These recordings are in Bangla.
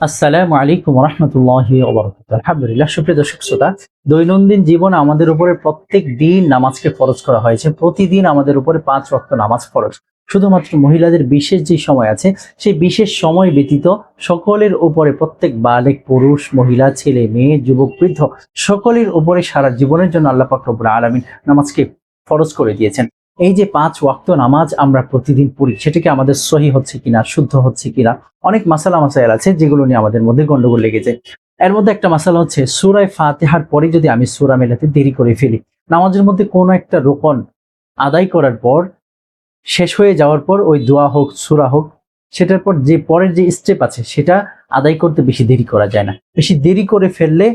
আসসালামু আলাইকুম রহমতুল্লাহি ওয়া বারাকাতুহু। আলহামদুলিল্লাহ, সুপ্রিয় দর্শক শ্রোতা, দৈনন্দিন জীবনে আমাদের উপরে প্রত্যেক দিন নামাজকে ফরজ করা হয়েছে। প্রতিদিন আমাদের উপরে 5 ওয়াক্ত নামাজ ফরজ। শুধুমাত্র মহিলাদের বিশেষ যে সময় আছে, সেই বিশেষ সময় ব্যতীত সকলের উপরে, প্রত্যেক বালেগ পুরুষ, মহিলা, ছেলে, মেয়ে, যুবক, বৃদ্ধ সকলের উপরে সারা জীবনের জন্য আল্লাহ পাক রব্বুল আলামিন নামাজকে ফরজ করে দিয়েছেন। এই যে 5 ওয়াক্ত নামাজ আমরা প্রতিদিন পড়ি, সেটা কি আমাদের সহি হচ্ছে কিনা, শুদ্ধ হচ্ছে কিনা, অনেক মাসালা মাসাইল আছে যেগুলো নিয়ে আমাদের মধ্যে গন্ডগোল লেগেছে। এর মধ্যে একটা মাসালা হচ্ছে, সূরা ফাতিহার পরে যদি আমি সূরা মেলাতে দেরি করে ফেলি, নামাজের মধ্যে কোনো একটা রোকন আদায় করার পর, শেষ হয়ে যাওয়ার পর ওই দোয়া হোক, সূরা হোক, সেটার পর যে পরের যে স্টেপ আছে সেটা আদায় করতে বেশি দেরি করা যায় না। বেশি দেরি করে ফেললে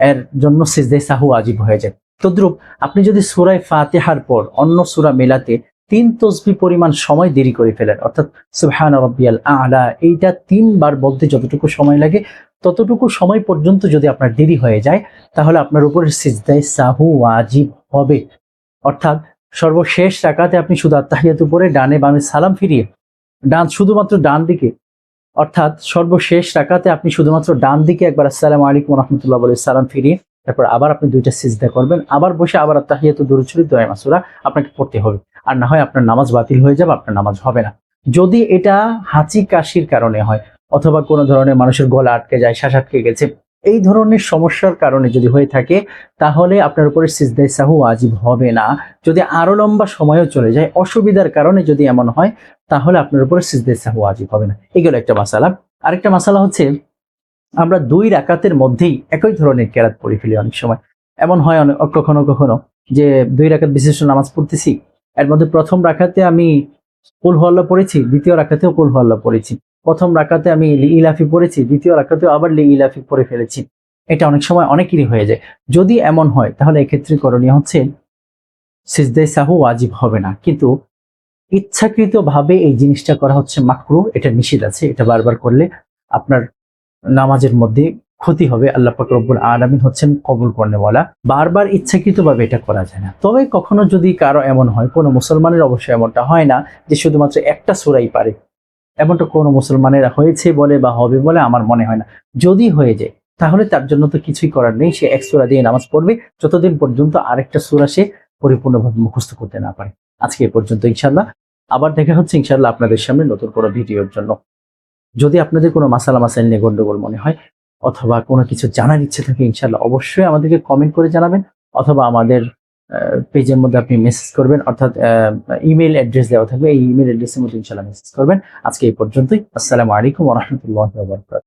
এর জন্য সিজদায়ে সাহু ওয়াজিব হয়ে যায়। তদ্রূপ আপনি যদি সূরা ফাতিহার পর অন্য সূরা মেলাতে 3 তাসবিহ পরিমাণ সময় দেরি করে ফেলেন, অর্থাৎ সুবহান রাব্বিয়াল আ'লা, এইটা 3 বার বলতে যতটুকু সময় লাগে ততটুকু সময় পর্যন্ত যদি আপনার দেরি হয়ে যায়, তাহলে আপনার উপরে সিজদায়ে সাহু ওয়াজিব হবে। অর্থাৎ সর্বশেষ রাকাতে আপনি শুধু আত্তাহিয়াতু পড়ে ডানে বামে সালাম ফিরিয়ে, শুধুমাত্র ডান দিকে, অর্থাৎ সর্বশেষ রাকাতে আপনি শুধুমাত্র ডান দিকে একবার আসসালামু আলাইকুম ওয়া রাহমাতুল্লাহ বলে সালাম ফিরিয়ে, তারপর আবার আপনি 2টা সিজদা করবেন, আবার বসে আবার আত্তাহিয়াতু দরুদ শরীফ দোয়া মাসুরা আপনাকে পড়তে হবে। আর না হয় আপনার নামাজ বাতিল হয়ে যাবে, আপনার নামাজ হবে না। যদি এটা হাঁচি কাশির কারণে হয়, অথবা কোনো ধরনের মানুষের গলা আটকে যায়, শ্বাস আটকে গেছে, এই ধরনের সমস্যার কারণে যদি হয়ে থাকে, তাহলে আপনার উপরে সিজদায়ে সাহু ওয়াজিব হবে না। যদি আরো লম্বা সময়ও চলে যায়, অসুবিধার কারণে যদি এমন হয়, তাহলে আপনার উপরে সিজদায়ে সাহু ওয়াজিব হবে না। এগুলো একটা মাসালা। আরেকটা মাসালা হচ্ছে, আমরা 2 রাকাতের মধ্যেই একই ধরনের কেরাত পড়ে ফেলি। অনেক সময় এমন হয়, কখনো কখনো যে 2 রাকাত বিশিষ্ট নামাজ পড়তেছি, এর মধ্যে প্রথম রাকাতে আমি কুল হুয়াল্লাহ পড়েছি, দ্বিতীয় রাকাতেও কুল হুয়াল্লাহ পড়েছি, প্রথম রাকাতে আমি লিইলাফি পড়েছি, দ্বিতীয় রাকাতেও আবার লিইলাফি পড়ে ফেলেছি। এটা অনেক সময় অনেকেরই হয়ে যায়। যদি এমন হয়, তাহলে এক্ষেত্রে করণীয় হচ্ছে, সিজদায়ে সাহু ওয়াজিব হবে না, কিন্তু ইচ্ছাকৃতভাবে এই জিনিসটা করা হচ্ছে মাকরুহ, এটা নিষেধ আছে। এটা বারবার করলে আপনার নামাজের মধ্যে ক্ষতি হবে। আল্লাহ পাক রব্বুল আলামিন হচ্ছেন কবুল করনেওয়ালা। বারবার ইচ্ছাকৃতভাবে এটা করা যায় না। তবে কখনো যদি কারো এমন হয়, কোনো মুসলমানের অবশ্যই এমনটা হয় না যে শুধুমাত্র একটা সূরাই পারে, এমনটা কোনো মুসলমানের হয়েছে বলে বা হবে বলে আমার মনে হয় না। যদি হয়ে যায়, তাহলে তার জন্য তো কিছুই করার নেই, সে এক সূরা দিয়ে নামাজ পড়বে যতদিন পর্যন্ত আরেকটা সূরা সে পরিপূর্ণভাবে মুখস্থ করতে না পারে। আজকে এ পর্যন্ত ইনশাআল্লাহ। আবার দেখা হচ্ছে ইনশাআল্লাহ আপনাদের সামনে নতুন কোনো ভিডিওর জন্য। যদি আপনাদের কোনো মাসালা মাসাইল নিয়ে গন্ডগোল মনে হয়, অথবা কোনো কিছু জানার ইচ্ছে থাকে, ইনশাআল্লাহ অবশ্যই আমাদেরকে কমেন্ট করে জানাবেন, অথবা আমাদের পেজের মধ্যে আপনি মেসেজ করবেন, অর্থাৎ ইমেইল অ্যাড্রেস দেওয়া থাকবে, এই ইমেইল অ্যাড্রেসের মধ্যে ইনশাআল্লাহ মেসেজ করবেন। আজকে এই পর্যন্তই। আসসালামু আলাইকুম ওয়া রাহমাতুল্লাহি ওয়া বারাকাতুহু।